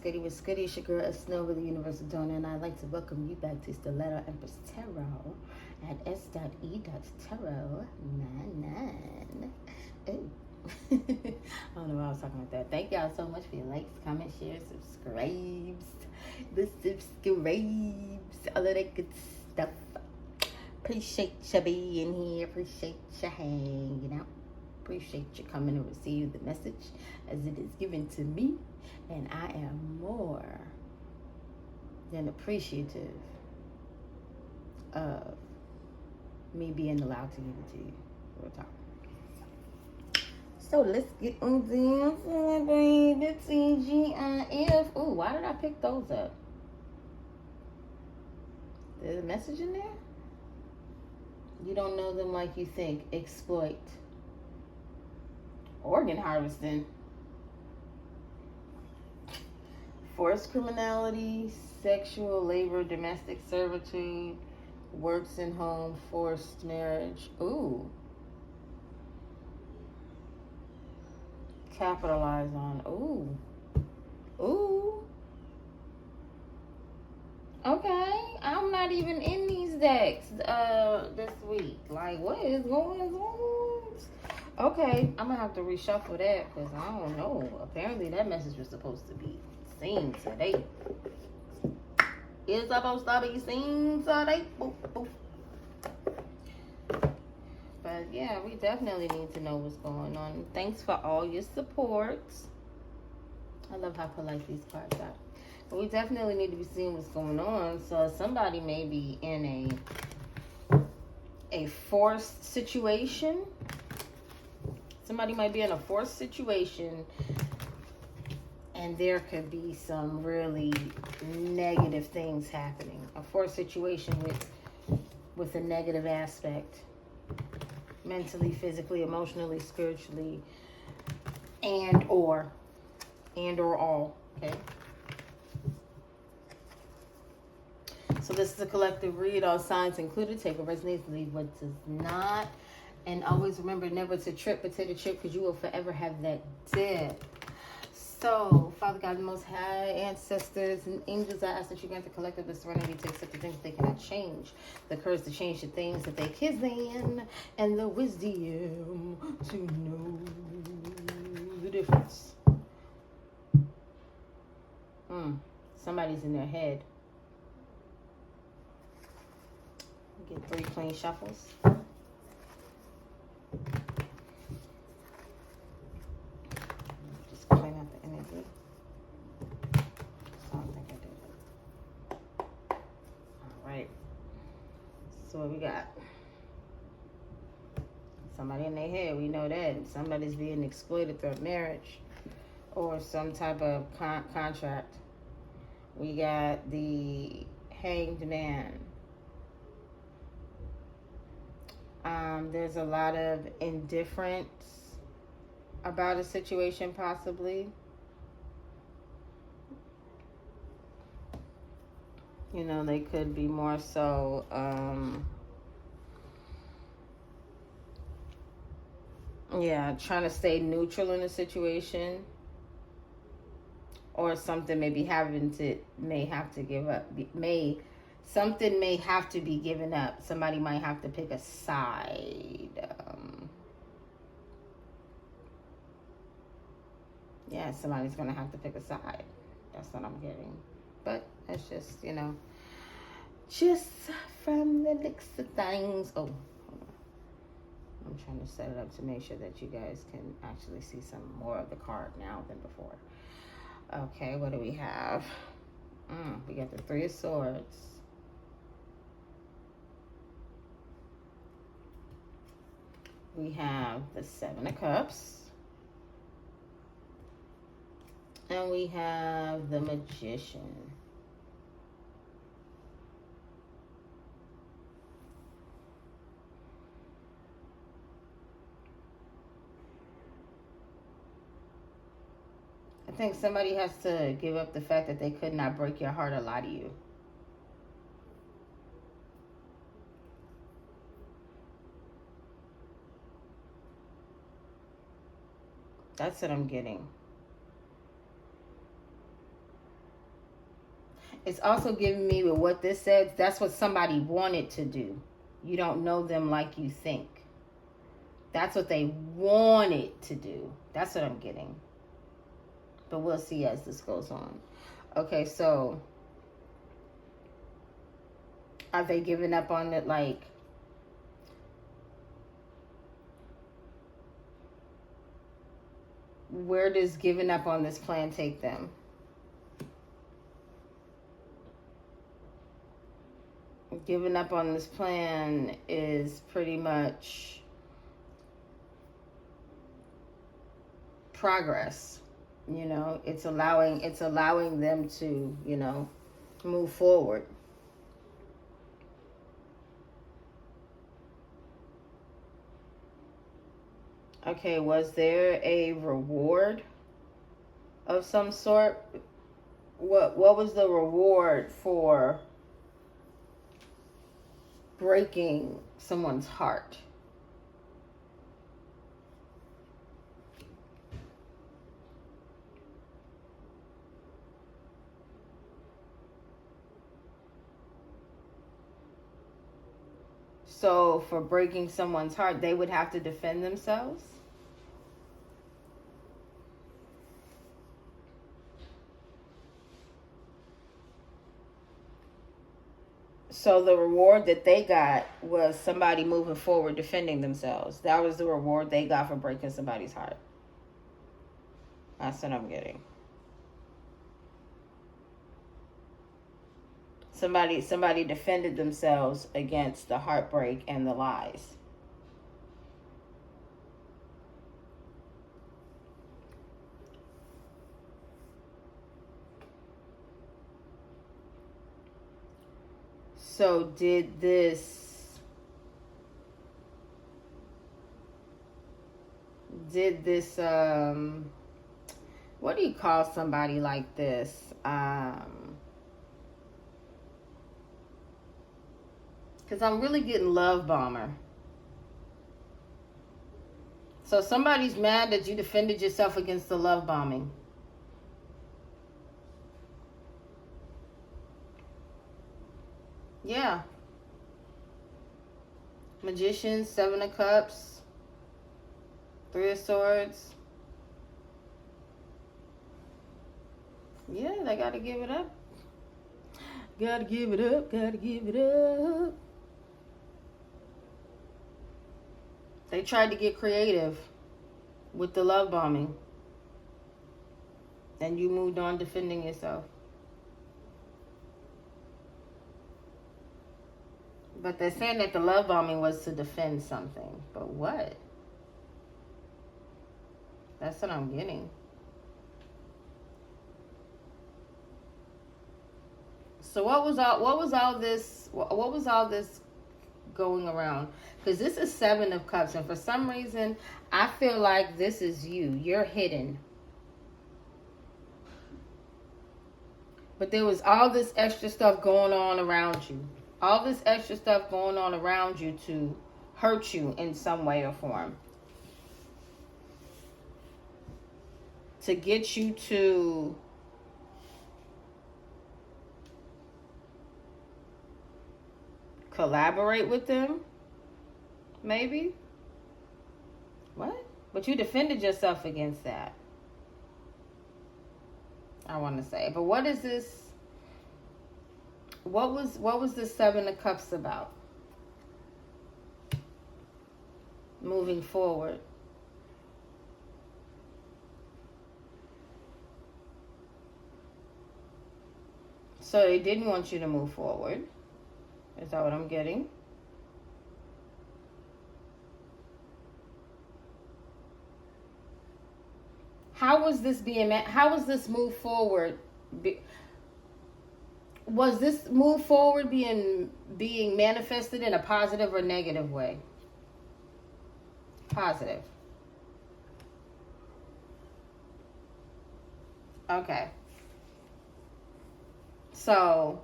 What's goody? It's your girl, Snow with the Universal Donor, and I'd like to welcome you back to Stiletto Empress Tarot at s.e.tarot99. Ooh. I don't know why I was talking like that. Thank y'all so much for your likes, comments, shares, subscribes, all of that good stuff. Appreciate you being here. Appreciate you hanging out. Appreciate you coming to receive the message as it is given to me. And I am more than appreciative of me being allowed to give it to you. Real talk. So let's get on down for baby TGIF. Oh, why did I pick those up? There's a message in there? You don't know them like you think. Exploit. Organ harvesting. Forced criminality, sexual labor, domestic servitude, works in home, forced marriage. Ooh. Capitalize on. Ooh. Ooh. Okay. I'm not even in these decks this week. Like, what is going on? Okay. I'm going to have to reshuffle that because I don't know. Apparently that message was supposed to be seen today. It's supposed to be seen today. Boop, boop. But yeah, we definitely need to know what's going on. Thanks for all your support. I love how polite these cards are. But we definitely need to be seeing what's going on. So somebody may be in a forced situation. Somebody might be in a forced situation. And there could be some really negative things happening. A forced situation with a negative aspect. Mentally, physically, emotionally, spiritually, and or all. Okay. So this is a collective read. All signs included. Take what resonates, leave what does not. And always remember never to trip, but to the trip, because you will forever have that dip. So, Father God, the Most High, ancestors, and angels, I ask that you grant the collective the serenity to accept the things they cannot change, the courage to change the things that they can, and the wisdom to know the difference. Somebody's in their head. Get 3 clean shuffles. Clean out the energy. I don't think I did it. Alright. So what we got? Somebody in their head, we know that. Somebody's being exploited through marriage or some type of contract. We got the Hanged Man. There's a lot of indifference about a situation, possibly. You know, they could be more so trying to stay neutral in a situation, or something may have to give up. Something may have to be given up. Somebody might have to pick a side. Somebody's going to have to pick a side. That's what I'm getting. But it's just, just from the looks of things. Oh, hold on. I'm trying to set it up to make sure that you guys can actually see some more of the card now than before. Okay, what do we have? We got the 3 of Swords. We have the 7 of Cups. And we have the Magician. I think somebody has to give up the fact that they could not break your heart or lie to you. That's what I'm getting. It's also giving me with what this says, that's what somebody wanted to do. You don't know them like you think. That's what they wanted to do. That's what I'm getting. But we'll see as this goes on. Okay, so are they giving up on it? Like, where does giving up on this plan take them? Giving up on this plan is pretty much progress. You know, it's allowing them to, you know, move forward. Okay, was there a reward of some sort? What was the reward for breaking someone's heart? So for breaking someone's heart, they would have to defend themselves? So the reward that they got was somebody moving forward defending themselves. That was the reward they got for breaking somebody's heart. That's what I'm getting. Somebody defended themselves against the heartbreak and the lies. So did this what do you call somebody like this? Because I'm really getting love bomber. So somebody's mad that you defended yourself against the love bombing. Yeah. Magician, 7 of Cups, 3 of Swords. Yeah, they gotta give it up. Gotta give it up, gotta give it up. They tried to get creative with the love bombing. And you moved on defending yourself. But they're saying that the love bombing was to defend something. But what? That's what I'm getting. So what was all this going around? Because this is 7 of Cups, and for some reason I feel like this is you. You're hidden. But there was all this extra stuff going on around you. All this extra stuff going on around you to hurt you in some way or form. To get you to collaborate with them, maybe? What? But you defended yourself against that, I want to say. But what is this? What was the 7 of Cups about? Moving forward. So they didn't want you to move forward. Is that what I'm getting? How was this move forward? Was this move forward being manifested in a positive or negative way? Positive. Okay. So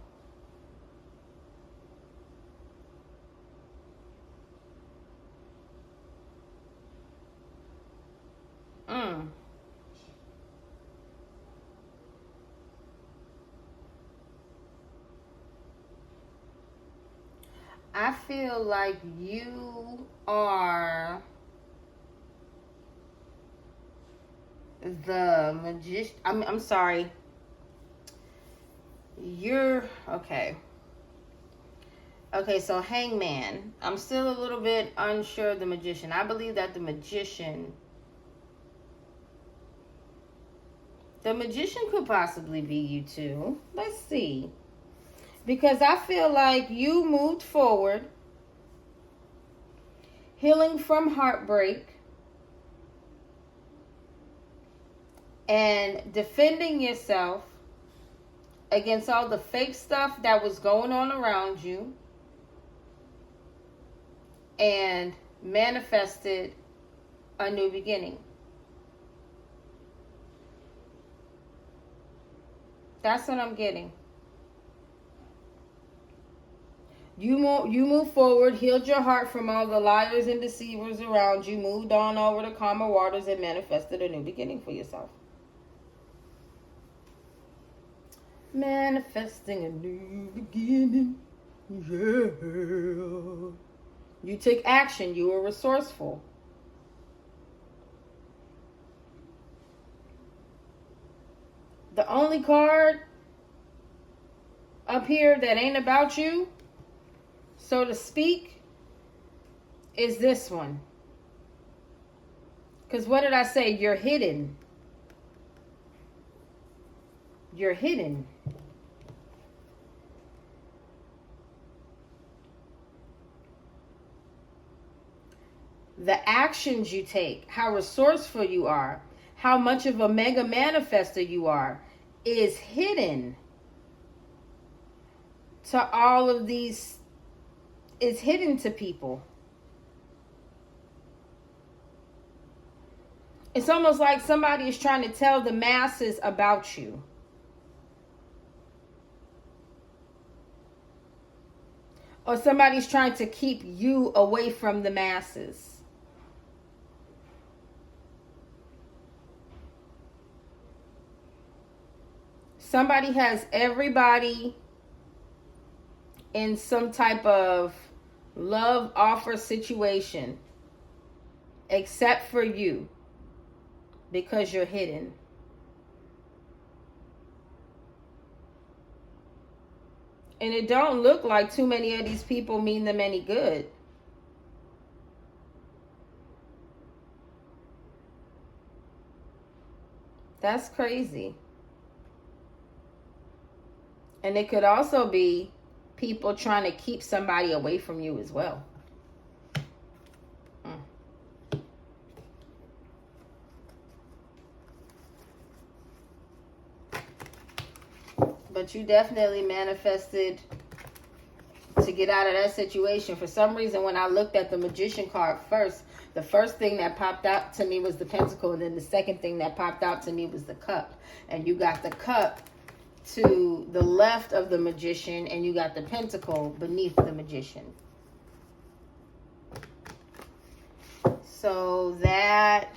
I feel like you are the magician. I'm sorry. You're okay. Okay, so Hangman. I'm still a little bit unsure of the magician. I believe that the magician could possibly be you too. Let's see. Because I feel like you moved forward, healing from heartbreak, and defending yourself against all the fake stuff that was going on around you, and manifested a new beginning. That's what I'm getting. You move forward, healed your heart from all the liars and deceivers around you, moved on over the calmer waters, and manifested a new beginning for yourself. Manifesting a new beginning. Yeah. You took action. You were resourceful. The only card up here that ain't about you, so to speak, is this one. Because what did I say? You're hidden. You're hidden. The actions you take, how resourceful you are, how much of a mega manifester you are, is hidden to all of these. It's hidden to people. It's almost like somebody is trying to tell the masses about you. Or somebody's trying to keep you away from the masses. Somebody has everybody in some type of love offer situation except for you, because you're hidden. And it don't look like too many of these people mean them any good. That's crazy. And it could also be people trying to keep somebody away from you as well. But you definitely manifested to get out of that situation. For some reason, when I looked at the Magician card first, the first thing that popped out to me was the Pentacle, and then the second thing that popped out to me was the Cup. And you got the Cup to the left of the Magician, and you got the Pentacle beneath the Magician. So that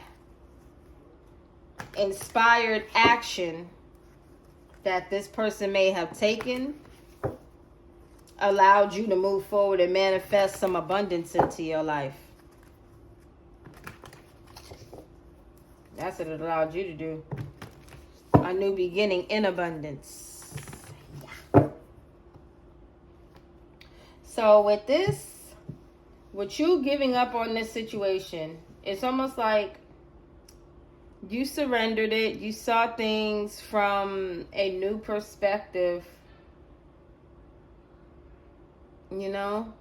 inspired action that this person may have taken allowed you to move forward and manifest some abundance into your life. That's what it allowed you to do. A new beginning in abundance. Yeah. So with this, with you giving up on this situation, it's almost like you surrendered it. You saw things from a new perspective. You know?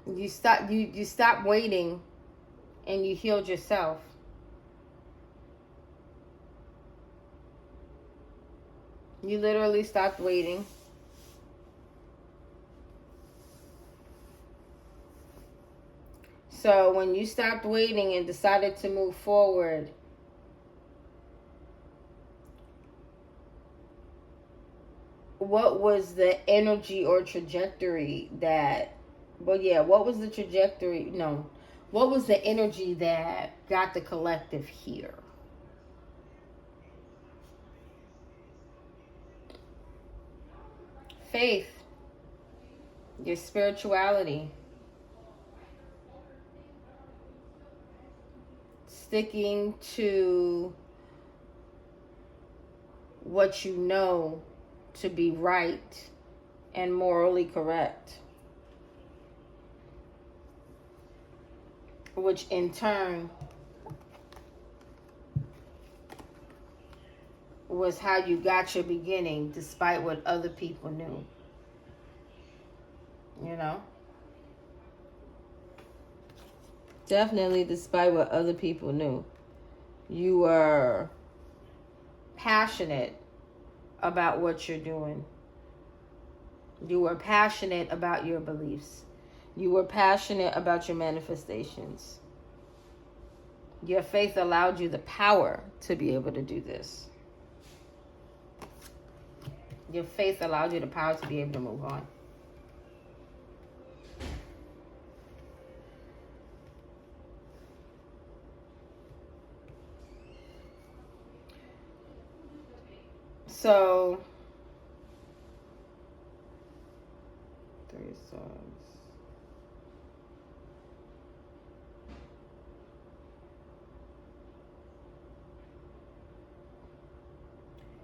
You stopped waiting and you healed yourself. You literally stopped waiting. So when you stopped waiting and decided to move forward, what was the energy or trajectory that, what was the trajectory? No. What was the energy that got the collective here? Faith. Your spirituality. Sticking to what you know to be right and morally correct, which in turn was how you got your beginning, despite what other people knew. You know? Definitely despite what other people knew. You were passionate about what you're doing. You were passionate about your beliefs. You were passionate about your manifestations. Your faith allowed you the power to be able to do this. Your faith allowed you the power to be able to move on. So, 3 Swords.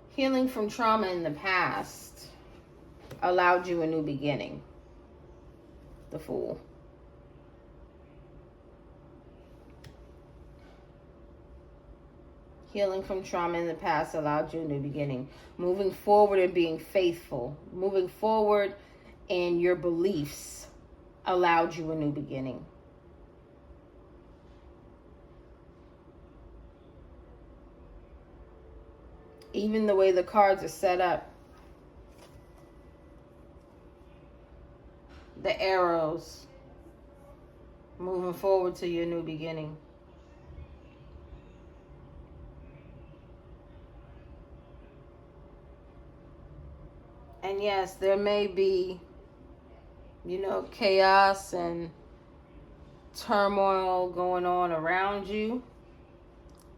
Healing from trauma in the past allowed you a new beginning. The Fool. Healing from trauma in the past allowed you a new beginning. Moving forward and being faithful. Moving forward in your beliefs allowed you a new beginning. Even the way the cards are set up. The arrows. Moving forward to your new beginning. And yes, there may be, chaos and turmoil going on around you,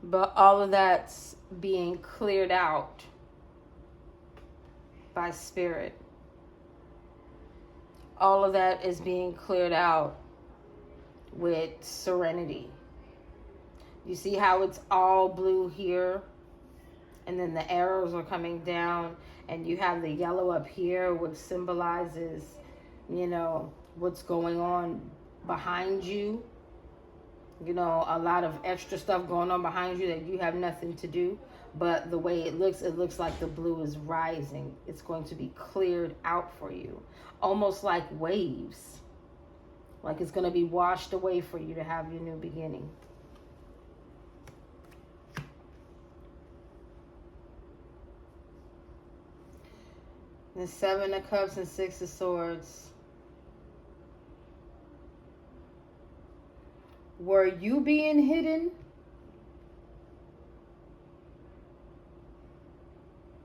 but all of that's being cleared out by spirit. All of that is being cleared out with serenity. You see how it's all blue here, and then the arrows are coming down, and you have the yellow up here, which symbolizes, what's going on behind you. A lot of extra stuff going on behind you that you have nothing to do. But the way it looks like the blue is rising. It's going to be cleared out for you. Almost like waves. Like it's going to be washed away for you to have your new beginning. The 7 of Cups and 6 of Swords. Were you being hidden?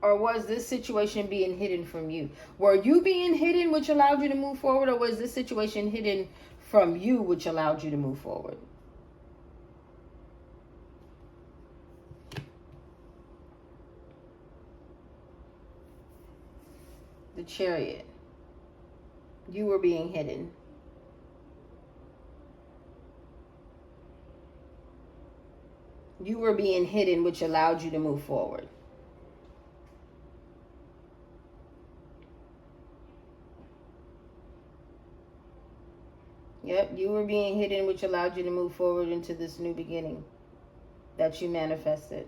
Or was this situation being hidden from you? Were you being hidden, which allowed you to move forward? Or was this situation hidden from you, which allowed you to move forward? The Chariot. You were being hidden. You were being hidden, which allowed you to move forward. Yep, you were being hidden, which allowed you to move forward into this new beginning that you manifested.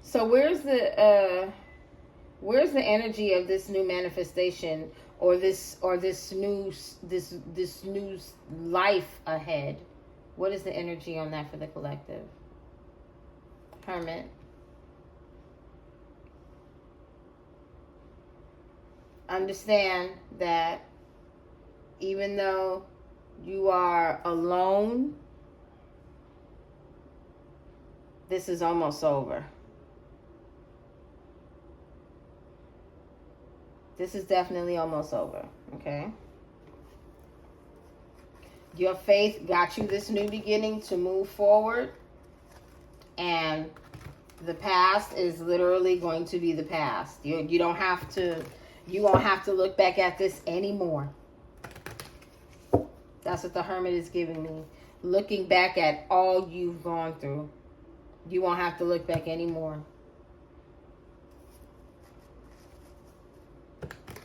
So where's the energy of this new manifestation or this new life ahead? What is the energy on that for the collective? Hermit. Understand that even though you are alone, this is almost over. This is definitely almost over, okay? Your faith got you this new beginning to move forward. And The past is literally going to be the past. You don't have to, you won't have to look back at this anymore. That's what the Hermit is giving me. Looking back at all you've gone through. You won't have to look back anymore.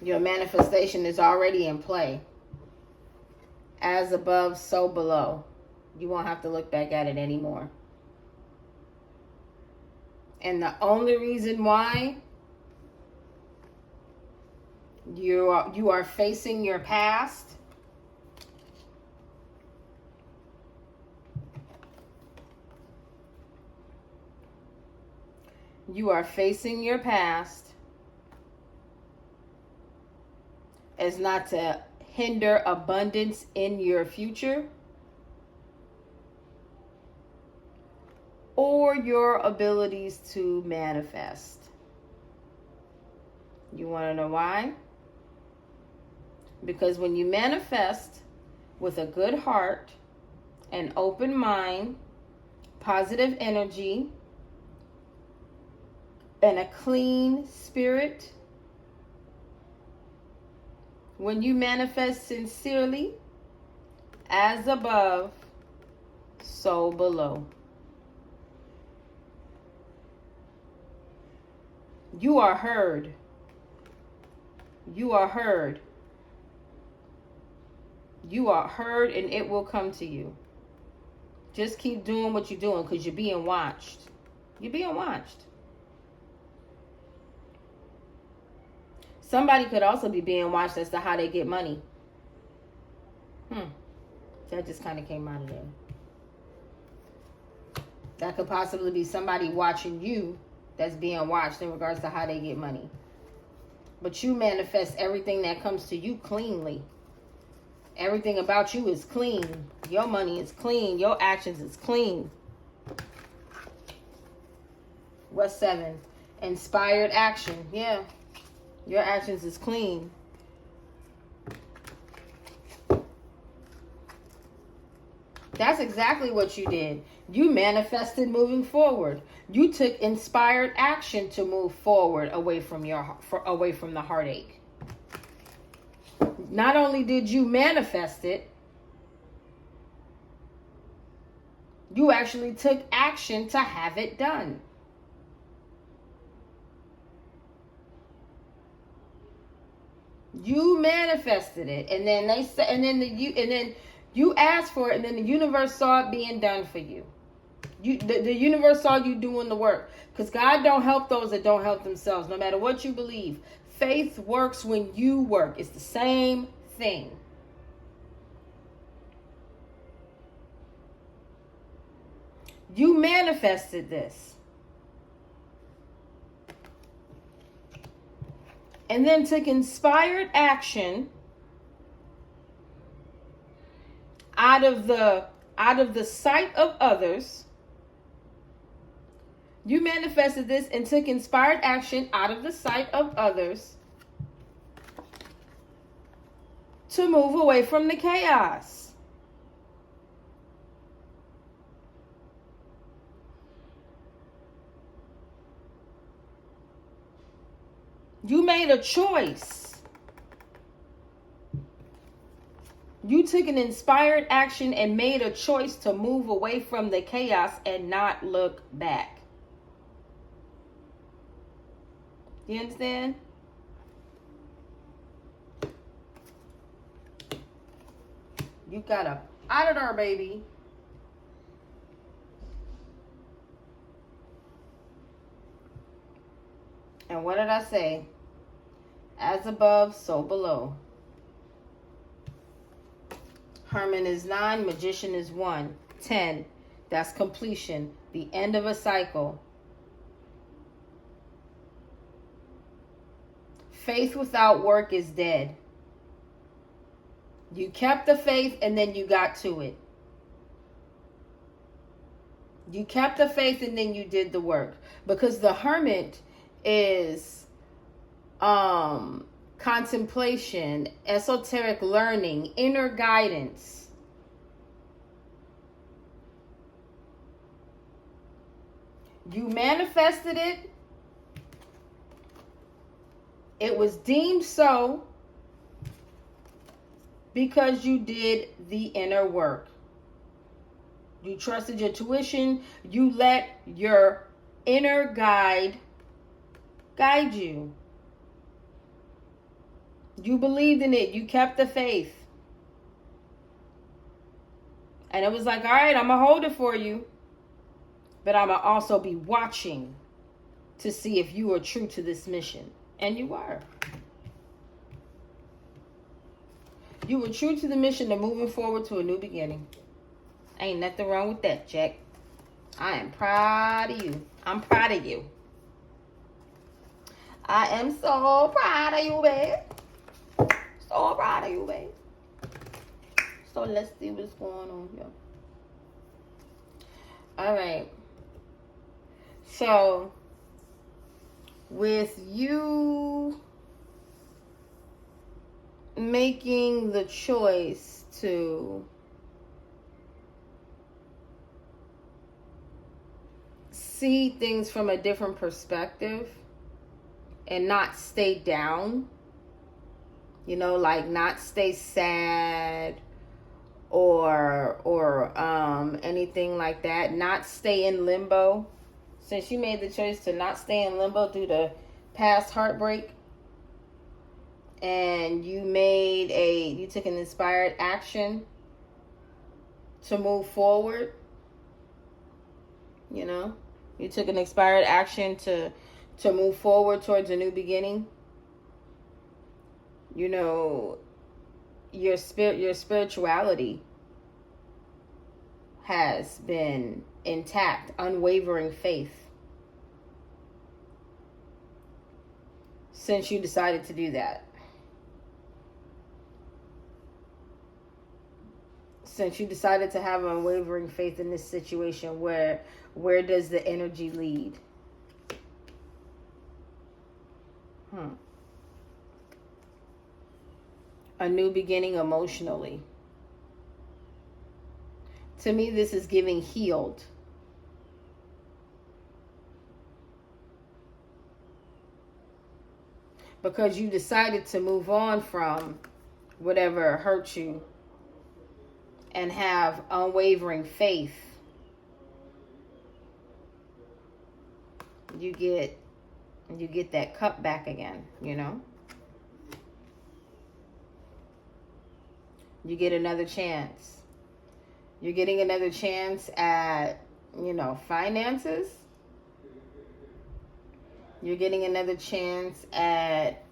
Your manifestation is already in play. As above, so below. You won't have to look back at it anymore. And the only reason why you are facing your past is not to hinder abundance in your future or your abilities to manifest. You want to know why? Because when you manifest with a good heart, an open mind, positive energy, and a clean spirit, when you manifest sincerely, as above, so below. You are heard. You are heard. You are heard, and it will come to you. Just keep doing what you're doing, because you're being watched. You're being watched. Somebody could also be being watched as to how they get money. That just kind of came out of there. That could possibly be somebody watching you that's being watched in regards to how they get money. But you manifest everything that comes to you cleanly. Everything about you is clean. Your money is clean. Your actions is clean. What's 7? Inspired action. Yeah. Your actions is clean. That's exactly what you did. You manifested moving forward. You took inspired action to move forward away from the heartache. Not only did you manifest it, you actually took action to have it done. You manifested it, and then they said, and then you asked for it, and then the universe saw it being done for you. The universe saw you doing the work, because God don't help those that don't help themselves. No matter what you believe, faith works when you work. It's the same thing. You manifested this. And then took inspired action out of the sight of others. You manifested this and took inspired action out of the sight of others to move away from the chaos. You made a choice. You took an inspired action and made a choice to move away from the chaos and not look back. You understand? You got up out of there, baby. And what did I say? As above, so below. Hermit is 9, Magician is 1. 10, that's completion, the end of a cycle. Faith without work is dead. You kept the faith and then you got to it. You kept the faith and then you did the work. Because the Hermit is contemplation, esoteric learning, inner guidance. You manifested it. It was deemed so because you did the inner work. You trusted your tuition. You let your inner guide you. You believed in it. You kept the faith. And it was like, all right, I'm going to hold it for you. But I'm going to also be watching to see if you are true to this mission. And you were. You were true to the mission of moving forward to a new beginning. Ain't nothing wrong with that, Jack. I am proud of you. I'm proud of you. I am so proud of you, babe. So proud of you, babe. So let's see what's going on here. All right. So, with you making the choice to see things from a different perspective and not stay down, like not stay sad or anything like that, not stay in limbo. Since you made the choice to not stay in limbo due to past heartbreak, and you took an inspired action to move forward, you took an inspired action to move forward towards a new beginning. Your spirituality has been intact, unwavering faith since you decided to do that. Since you decided to have unwavering faith in this situation, where does the energy lead? A new beginning emotionally. To me, this is giving healed. Because you decided to move on from whatever hurt you and have unwavering faith. You get that cup back again, You get another chance. You're getting another chance at, finances. You're getting another chance at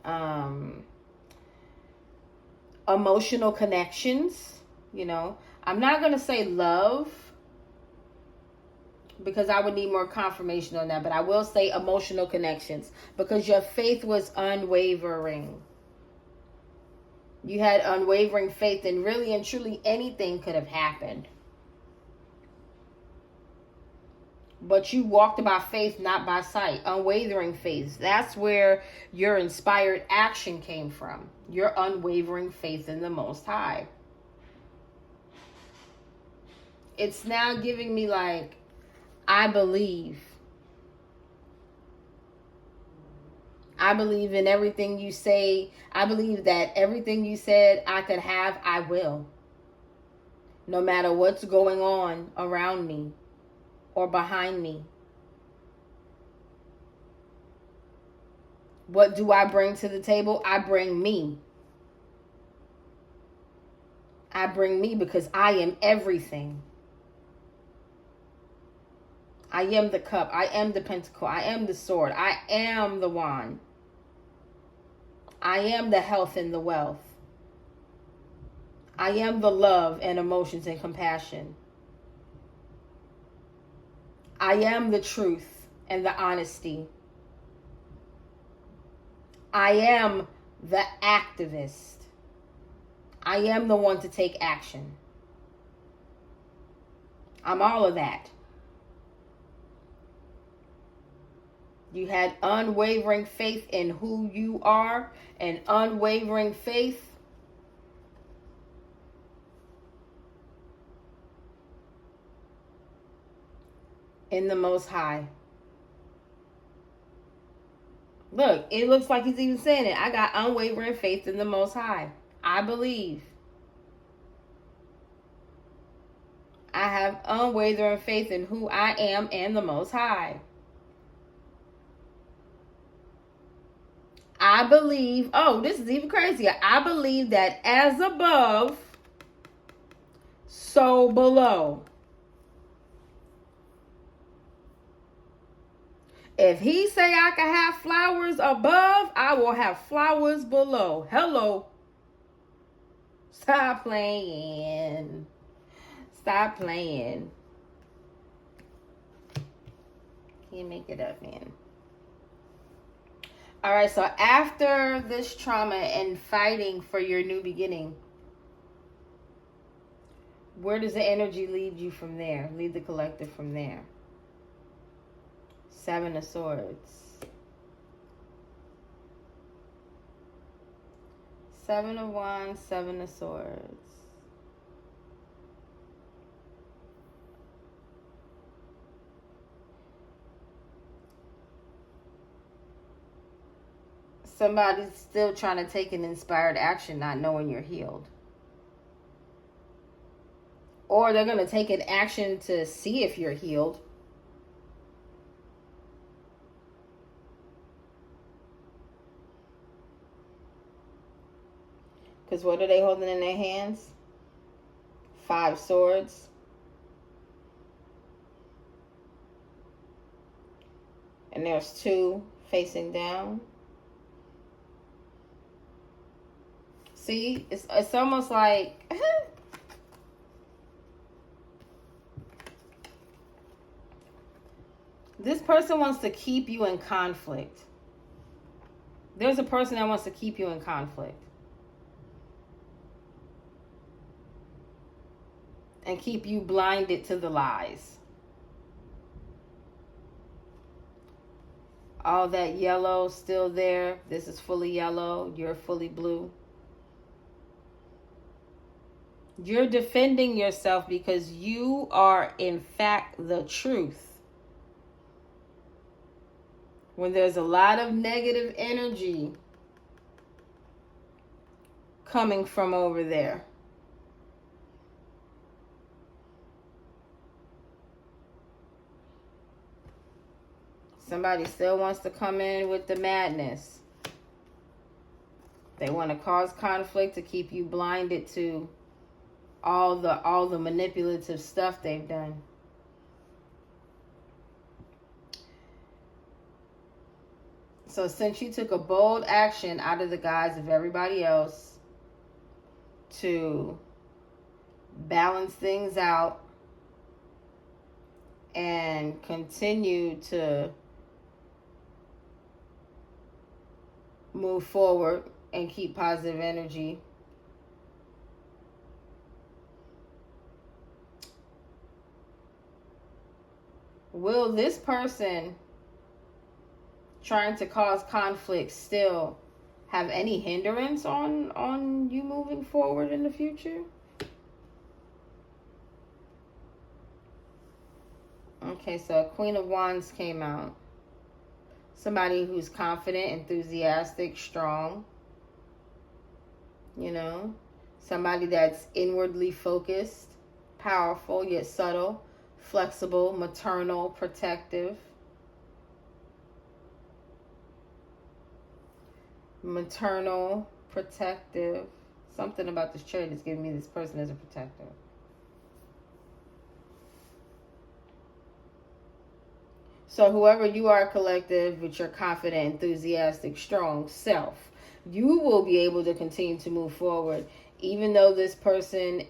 emotional connections. I'm not going to say love, because I would need more confirmation on that. But I will say emotional connections, because your faith was unwavering. You had unwavering faith, and really and truly anything could have happened. But you walked by faith, not by sight. Unwavering faith. That's where your inspired action came from. Your unwavering faith in the Most High. It's now giving me like, I believe. I believe in everything you say. I believe that everything you said I could have, I will. No matter what's going on around me or behind me. What do I bring to the table? I bring me. I bring me, because I am everything. I am the cup. I am the pentacle. I am the sword. I am the wand. I am the health and the wealth. I am the love and emotions and compassion. I am the truth and the honesty. I am the activist. I am the one to take action. I'm all of that. You had unwavering faith in who you are, and unwavering faith in the Most High. Look, it looks like he's even saying it. I got unwavering faith in the Most High. I believe. I have unwavering faith in who I am and the Most High. I believe, oh, this is even crazier. I believe that as above, so below. If he say I can have flowers above, I will have flowers below. Hello. Stop playing. Stop playing. Can't make it up, man. All right, so after this trauma and fighting for your new beginning, where does the energy lead you from there? Lead the collective from there. 7 of Swords. 7 of Wands, 7 of Swords. Somebody's still trying to take an inspired action, not knowing you're healed. Or they're going to take an action to see if you're healed. Because what are they holding in their hands? 5 swords. And there's 2 facing down. See, it's almost like this person wants to keep you in conflict. There's a person that wants to keep you in conflict. And keep you blinded to the lies. All that yellow still there. This is fully yellow. You're fully blue. You're defending yourself because you are, in fact, the truth. When there's a lot of negative energy coming from over there. Somebody still wants to come in with the madness. They want to cause conflict to keep you blinded to all the manipulative stuff they've done. So since you took a bold action out of the guise of everybody else to balance things out and continue to move forward and keep positive energy, will this person trying to cause conflict still have any hindrance on you moving forward in the future? Okay, so Queen of Wands came out. Somebody who's confident, enthusiastic, strong. You know, somebody that's inwardly focused, powerful yet subtle, flexible, maternal, protective. Maternal, protective. Something about this chart is giving me this person as a protector. So whoever you are, collective, with your confident, enthusiastic, strong self, you will be able to continue to move forward, even though this person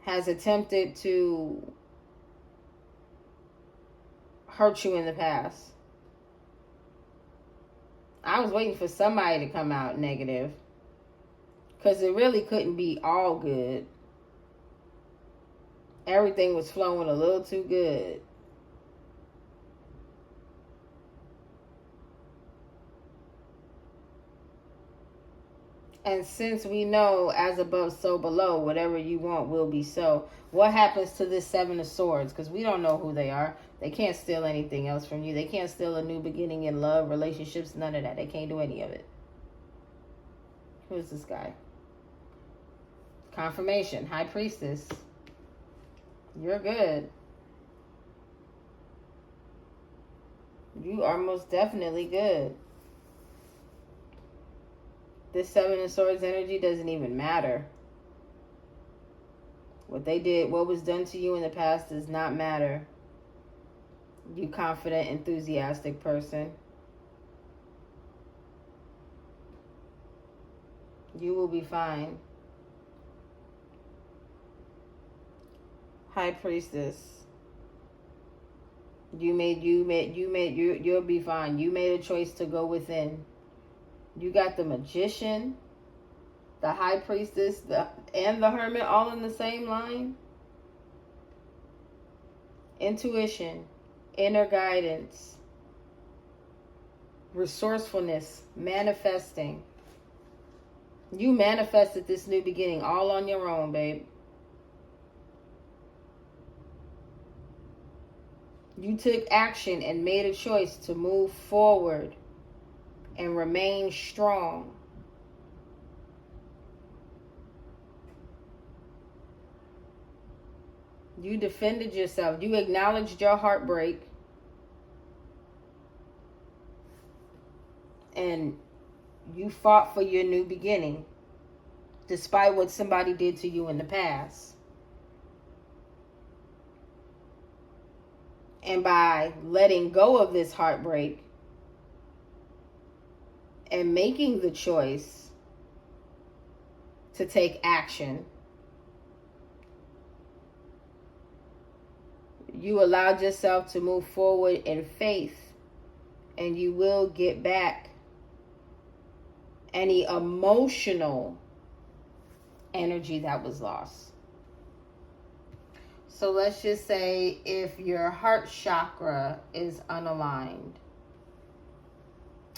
has attempted to hurt you in the past. I was waiting for somebody to come out negative, because it really couldn't be all good. Everything was flowing a little too good. And since we know as above, so below, whatever you want will be so. What happens to this Seven of Swords? Because we don't know who they are. They can't steal anything else from you. They can't steal a new beginning in love, relationships, none of that. They can't do any of it. Who is this guy? Confirmation. High Priestess. You're good. You are most definitely good. This Seven of Swords energy doesn't even matter. What they did, what was done to you in the past does not matter. You confident, enthusiastic person. You will be fine. High Priestess. You'll be fine. You made a choice to go within. You got the Magician, the High Priestess, and the Hermit all in the same line. Intuition, inner guidance, resourcefulness, manifesting. You manifested this new beginning all on your own, babe. You took action and made a choice to move forward and remain strong. You defended yourself. You acknowledged your heartbreak. And you fought for your new beginning, despite what somebody did to you in the past. And by letting go of this heartbreak and making the choice to take action, you allowed yourself to move forward in faith, and you will get back any emotional energy that was lost. So let's just say if your heart chakra is unaligned,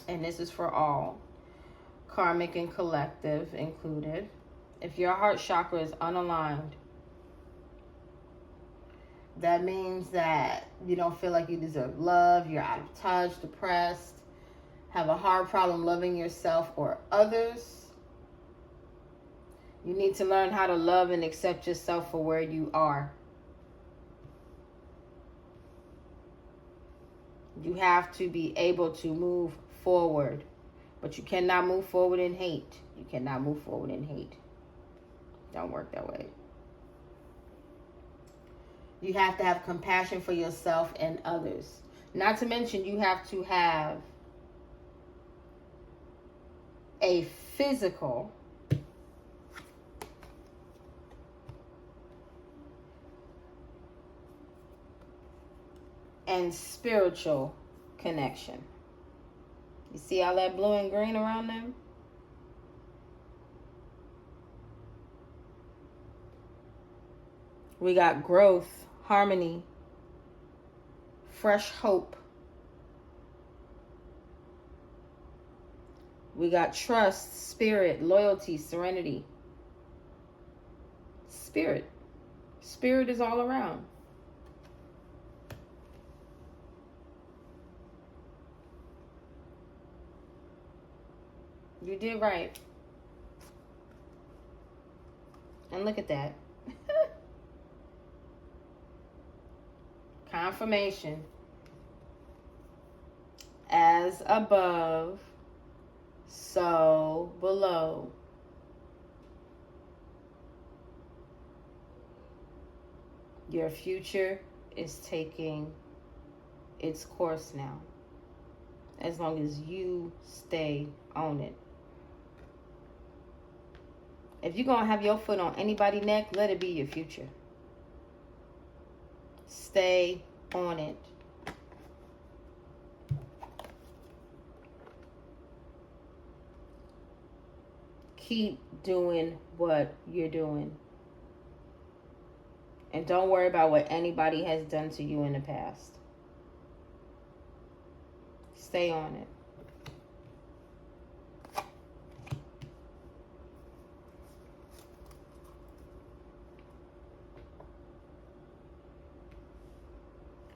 and this is for all, karmic and collective included. If your heart chakra is unaligned, that means that you don't feel like you deserve love, you're out of touch, depressed, have a hard problem loving yourself or others. You need to learn how to love and accept yourself for where you are. You have to be able to move forward, but you cannot move forward in hate. You cannot move forward in hate. Don't work that way. You have to have compassion for yourself and others. Not to mention, you have to have a physical and spiritual connection. You see all that blue and green around them? We got growth, harmony, fresh hope. We got trust, spirit, loyalty, serenity. Spirit. Spirit is all around. You did right. And look at that. Confirmation. As above, so below. Your future is taking its course now, as long as you stay on it. If you're going to have your foot on anybody's neck, let it be your future. Stay on it. Keep doing what you're doing. And don't worry about what anybody has done to you in the past. Stay on it.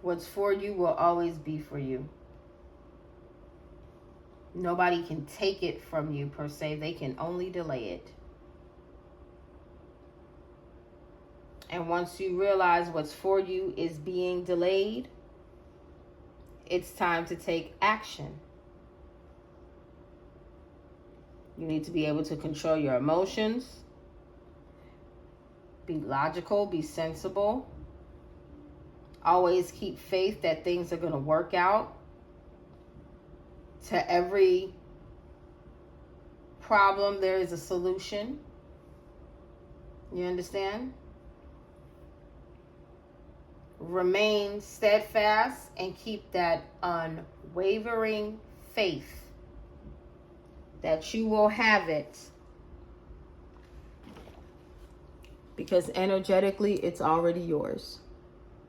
What's for you will always be for you. Nobody can take it from you per se. They can only delay it. And once you realize what's for you is being delayed, it's time to take action. You need to be able to control your emotions. Be logical, be sensible. Always keep faith that things are going to work out. To every problem, there is a solution. You understand? Remain steadfast and keep that unwavering faith that you will have it. Because energetically, it's already yours.